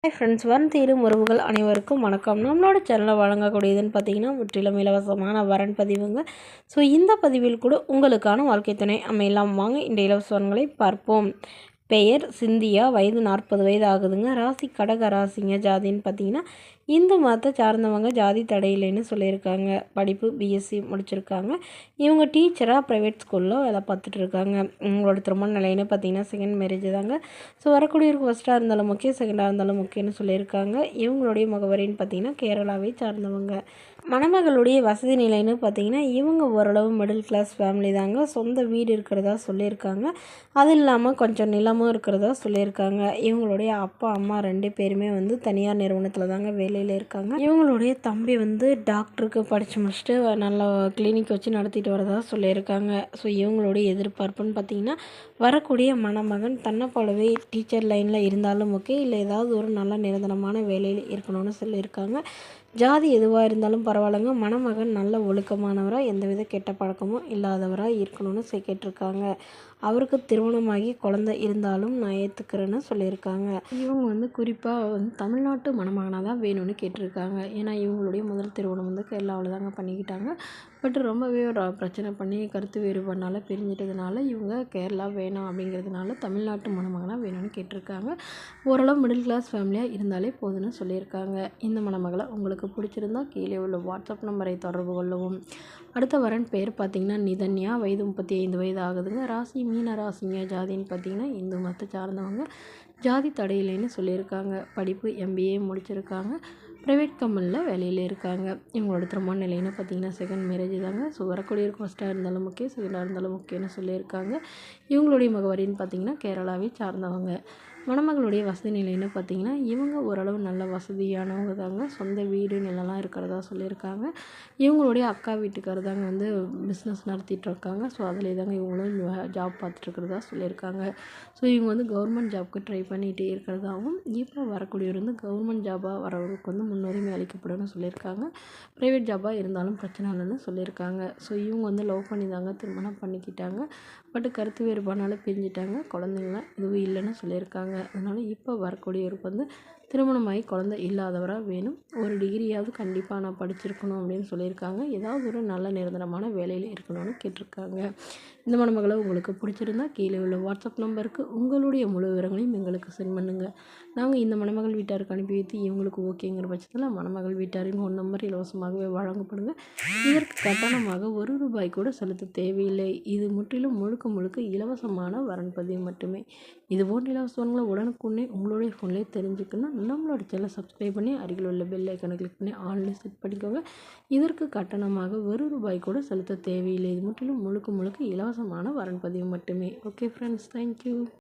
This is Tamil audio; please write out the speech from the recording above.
ஹாய் ஃப்ரெண்ட்ஸ், வரன் தேடும் உறவுகள் அனைவருக்கும் வணக்கம். நம்மளோட சேனலில் வழங்கக்கூடியதுன்னு பார்த்தீங்கன்னா முற்றிலும் இலவசமான வரன் பதிவுங்க. ஸோ இந்த பதிவில் கூட உங்களுக்கான வாழ்க்கை துணை அமையலாம். வாங்க இந்த இலவச வரன்களை பார்ப்போம். பெயர் சிந்தியா, வயது 40 வயது ஆகுதுங்க. ராசி கடக ராசிங்க. ஜாதின்னு பார்த்தீங்கன்னா இந்து மதத்தை சார்ந்தவங்க, ஜாதி தடையில்லைன்னு சொல்லியிருக்காங்க. படிப்பு பிஎஸ்சி முடிச்சிருக்காங்க. இவங்க டீச்சராக ப்ரைவேட் ஸ்கூலில் வேலை பார்த்துட்டு இருக்காங்க. இவங்களோட திருமண நிலைன்னு பார்த்தீங்கன்னா செகண்ட் மேரேஜ் தாங்க. ஸோ வரக்கூடியவருக்கு ஃபஸ்ட்டாக இருந்தாலும் முக்கியம், செகண்டாக இருந்தாலும் முக்கியம்னு சொல்லியிருக்காங்க. இவங்களுடைய முகவரின்னு பார்த்தீங்கன்னா கேரளாவை சார்ந்தவங்க. மணமகளுடைய வசதி நிலைன்னு பார்த்தீங்கன்னா இவங்க ஓரளவு மிடில் கிளாஸ் ஃபேமிலி தாங்க. சொந்த வீடு இருக்கிறதா சொல்லியிருக்காங்க. அது இல்லாமல் கொஞ்சம் நிலமும் இருக்கிறதா சொல்லியிருக்காங்க. இவங்களுடைய அப்பா அம்மா 2 பேருமே தனியார் நிறுவனத்தில் தாங்க வேலையில் இருக்காங்க. இவங்களுடைய தம்பி டாக்டருக்கு படித்து முடிச்சுட்டு நல்லா கிளினிக் வச்சு நடத்திட்டு வரதா சொல்லியிருக்காங்க. ஸோ இவங்களுடைய எதிர்பார்ப்புன்னு பார்த்தீங்கன்னா வரக்கூடிய மணமகன் தன்னை போலவே டீச்சர் லைனில் இருந்தாலும் ஓகே, இல்லை ஏதாவது ஒரு நல்ல நிரந்தரமான வேலையில் இருக்கணும்னு சொல்லியிருக்காங்க. ஜாதி எதுவாக இருந்தாலும் பரவாயில்லைங்க, மணமகன் நல்ல ஒழுக்கமானவராக, எந்தவித கெட்ட பழக்கமும் இல்லாதவராக இருக்கணும்னு கேட்டிருக்காங்க. அவருக்கு திருமணமாகி குழந்தை இருந்தாலும் நான் ஏற்றுக்கிறேன்னு சொல்லியிருக்காங்க. இவங்க குறிப்பாக தமிழ்நாட்டு மணமகனாக தான் வேணும்னு கேட்டிருக்காங்க. ஏன்னா இவங்களுடைய முதல் திருமணம் கேரளாவில் தாங்க பண்ணிக்கிட்டாங்க. பட் ரொம்பவே ஒரு பிரச்சனை பண்ணி கருத்து வேறுபாடுனால பிரிஞ்சிட்டதுனால இவங்க கேரளா வேணாம் அப்படிங்கிறதுனால தமிழ்நாட்டு மணமகனாக வேணும்னு கேட்டிருக்காங்க. ஓரளவு மிடில் கிளாஸ் ஃபேமிலியாக இருந்தாலே போதுன்னு சொல்லியிருக்காங்க. இந்த மணமகளை உங்களுக்கு பிடிச்சிருந்தா கீழே உள்ள வாட்ஸ்அப் நம்பரை தொடர்பு கொள்ளவும். அடுத்த வரன் பேர் பார்த்திங்கன்னா நிதன்யா, வயது 35 வயது ஆகுதுங்க. ராசி மீன ராசிங்க. ஜாதின்னு பார்த்திங்கன்னா இந்து மதத்தை சார்ந்தவங்க, ஜாதி தடையில்லைன்னு சொல்லியிருக்காங்க. படிப்பு எம்பிஏ முடிச்சிருக்காங்க. ப்ரைவேட் கம்பெனியில் வேலையில் இருக்காங்க. இவங்களோட திருமண நிலைன்னு பார்த்திங்கன்னா செகண்ட் மேரேஜ் தாங்க. ஸோ வரக்கூடியவருக்கு ஃபஸ்ட்டாக இருந்தாலும் முக்கியம், செகண்டாக இருந்தாலும் முக்கியம்னு சொல்லியிருக்காங்க. இவங்களுடைய முகவரின்னு பார்த்திங்கன்னா கேரளாவை சார்ந்தவங்க. மணமகளுடைய வசதி நிலைன்னு பார்த்திங்கன்னா இவங்க ஓரளவு நல்ல வசதியானவங்க தாங்க. சொந்த வீடு நிலம்லாம் இருக்கிறதா சொல்லியிருக்காங்க. இவங்களுடைய அக்கா வீட்டுக்காரர் தாங்க பிஸ்னஸ் நடத்திட்டு இருக்காங்க. ஸோ அதிலே தாங்க இவங்களும் ஜாப் பார்த்துட்ருக்கிறதா சொல்லியிருக்காங்க. ஸோ இவங்க கவர்மெண்ட் ஜாப்க்கு ட்ரை பண்ணிகிட்டே இருக்கிறதாகவும், இப்போ வரக்கூடியவர் கவர்மெண்ட் ஜாபாக வரவங்களுக்கு முன்னுரிமை அளிக்கப்படும்னு சொல்லியிருக்காங்க. ப்ரைவேட் ஜாபாக இருந்தாலும் பிரச்சனை இல்லைன்னு சொல்லியிருக்காங்க. ஸோ இவங்க லவ் பண்ணி தாங்க திருமணம் பண்ணிக்கிட்டாங்க. பட் கருத்து வேறுபாடுனால பிரிஞ்சிட்டாங்க. குழந்தைங்களாம் எதுவும் இல்லைன்னு சொல்லியிருக்காங்க. அதனால் இப்போ வரக்கூடியவருக்கு திருமணமாகி குழந்தை இல்லாதவராக வேணும். ஒரு டிகிரியாவது கண்டிப்பாக நான் படிச்சிருக்கணும் அப்படின்னு சொல்லியிருக்காங்க. ஏதாவது ஒரு நல்ல நிரந்தரமான வேலையில் இருக்கணும்னு கேட்டிருக்காங்க. இந்த மணமகளை உங்களுக்கு பிடிச்சிருந்தா கீழே உள்ள வாட்ஸ்அப் நம்பருக்கு உங்களுடைய முழு விவரங்களையும் எங்களுக்கு சென்ட் பண்ணுங்கள். நாங்கள் இந்த மணமகள் வீட்டாருக்கு அனுப்பி வைத்து இவங்களுக்கு ஓகேங்கிற பட்சத்தில் மணமகள் வீட்டாரின் 1 நம்பர் இலவசமாகவே வழங்கப்படுங்க. இதற்கு கட்டணமாக ₹1 கூட செலுத்த தேவையில்லை. இது முற்றிலும் முழுக்க இலவசமான வரன் பதிவு மட்டுமே. இது போன்ற இலவசங்களை உடனுக்குடனே உங்களுடைய ஃபோன்லேயே தெரிஞ்சுக்கணும். நம்மளோட சேனலை சப்ஸ்கிரைப் பண்ணி அருகில் உள்ள பெல் ஐக்கனை கிளிக் பண்ணி ஆன்லைன் செட் பண்ணிக்கோங்க. இதற்கு கட்டணமாக ₹1 கூட செலுத்த தேவையில்லை. இது முற்றிலும் முழுக்க இலவசமான வரன் பதிவு மட்டுமே. Okay friends, thank you.